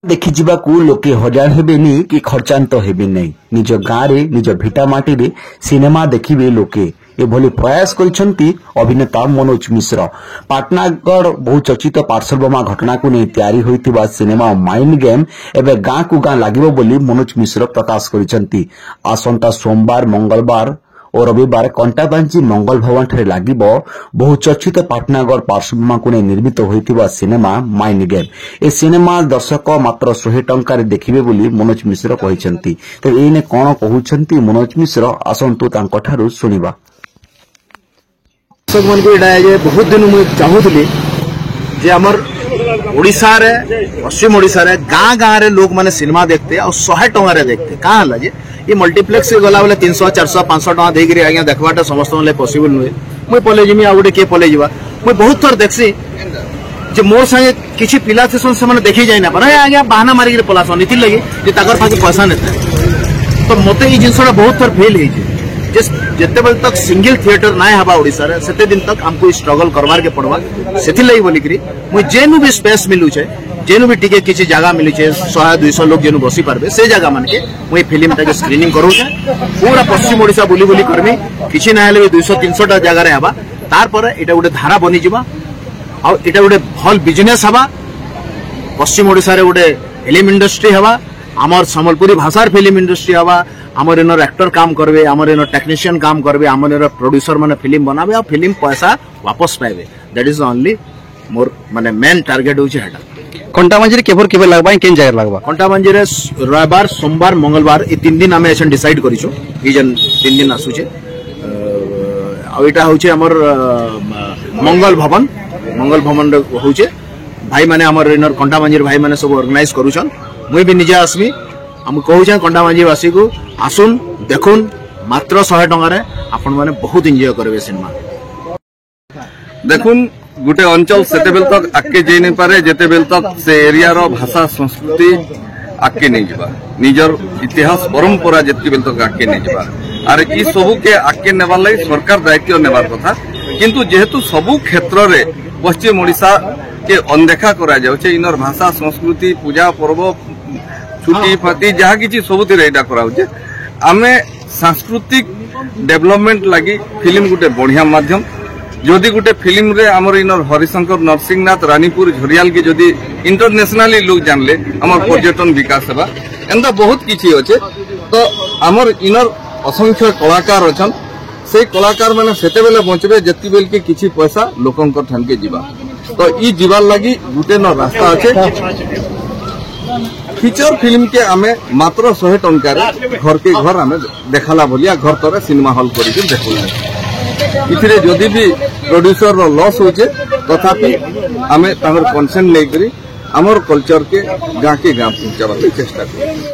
देखि जिबाकू लोके हजार हेबेनी कि खर्चांत हेबे नहीं। निज गाँव निज भिटा माटी रे सिनेमा देखिबे लोके एभली प्रयास करिसंती अभिनेता मनोज मिश्र। पाटनागढ़ बहुचर्चित पार्सल बोमा घटना को नहीं तैयारी होइतिबा सिनेमा माइंड गेम एबे गाँ को गाँ लागिबो बोली मनोज मिश्र प्रकाश करिसंती। आसंता सोमवार मंगलवार और रविवार कंटाबांजी मंगल भवन ठारे लागिबो बहुचर्चित पाटनागढ़ पार्सल बोमा को नहीं निर्मित होइतिबा सिनेमा माइंड गेम। ए सिनेमा दर्शक मात्र 100 टंकार देखिबे बोली मनोज मिश्र कहिसंती। तो एने कोन कहउछंती मनोज मिश्र आसंतु तांको ठारु सुनिबा। दर्शक मन को ये बहुत दिन मुझे चाहूली जे आमर ओडिशा रे पश्चिम ओडिशा रे गाँ गाँ रे लोग माने सिनेमा देखते और 100 टंका रे देखते कहाँ हला जे ये मल्टीप्लेक्स गला बेले 300 400 500 टंका देकरी आज्ञा देखवाटा समस्त ले पॉसिबल नुहे। मुई पले जिमी आ गोटे के पले जिबा मुई बहुत थर देखसी जे मोर संगे किछि पिला थिसन से माने देखि जाय ना पर आज्ञा बहाना मारी के पलासन इति लगी जे ताकर पाके पैसा नेते। तो मते ई जिंसडा बहुत थर फेल हे जे जेते बेल तक सिंगल थिएटर ना हवा ओडिसा रे सेते दिन तक हमको स्ट्रगल करवार के पड़वा। सेथि लई बोली करी मुई जेनु भी स्पेस मिलु छे जेनु भी टिके किछि जगह मिलु छे 100-200 लोग जेनु बसी पारबे से जगह मान के मुई फिल्म ता के स्क्रीनिंग करू छे। पूरा पश्चिम ओडिसा बुली बुली करमी किछि ना हेले 200-300 टा जगह रे हवा तार पर एटा गुटे धारा बनी जिबा आ एटा गुटे भल बिजनेस हवा। पश्चिम ओडिसा रे गुटे फिल्म इंडस्ट्री हवा आमर सम्बलपुरी भाषार फिल्म इंडस्ट्री हवा। आमर इनर एक्टर काम करबे आमर इनर टेक्नीशियन काम करबे आमर इनर प्रोड्यूसर माने फिल्म बनाबे और फिल्म पैसा वापस पाइबे। दैट इज ओनली मोर माने मेन टारगेट होचे हेटा। कंटाबांजी रे केभर केबे लागबा केन जगह लागबा कंटाबांजी रे रविवार सोमवार मंगलवार ए 3 दिन हमें एसन डिसाइड करिसु ई जन 3 दिन आसु छे। आ एटा होचे हमर मंगल भवन रे होचे भाई माने हमर इनर कंटाबांजी रे भाई माने सब ऑर्गेनाइज करूछन। मुई भी निजे आसमी हम कहू कंटाबांजी वासी को आसुन देखुन मात्र 100 टंका रे आपण माने बहुत एंजॉय करबे सिनेमा देखुन। गुटे अंचल सेतेबेल तक आके जे नहीं पारे जेतेबेल तक से एरिया रो भाषा संस्कृति आके नहीं जिबा निजर इतिहास परंपरा जेतेबेल तक आके नहीं जिबा आर ई सबु के आके नेबार लागि सरकार दायित्व नेबार कथा। किंतु जेहेतु सबु क्षेत्र रे पश्चिम ओडिशा के अनदेखा करा जाउछे इनर भाषा संस्कृति पूजा पर्व छुट्टी फाती जहाँ किसी सबुतिर एटा कराउछे। आमे सांस्कृतिक डेवलपमेंट लगी फिल्म गुटे बढ़िया माध्यम। जदि गुटे फिल्म रे हमर इनर हरिशंकर नरसिंहनाथ रानीपुर झरियाल के जदि इंटरनेशनली लोग जानले हमर पर्यटन विकास हेबा एंदा बहुत किछि अछि। तो हमर इनर असंख्य कलाकार अछन से कलाकार माने सेते बेले बचबे जति बेल के किछि पैसा लोकंकर ठान के जीवा। तो ई जीवार लागि गुटे न रास्ता अछि। फीचर फिल्म के आमे मात्र 100 टंका रे घर के घर आमे देखाला भलिया घर तरे सिनेमा हॉल करी के देखुला। इथिरे जदि भी प्रोड्यूसर रो लॉस होचे तथापि आमे तांगर कंसेंट नै करी हमर कल्चर के गाँ पहुंचाबा के चेष्टा करी।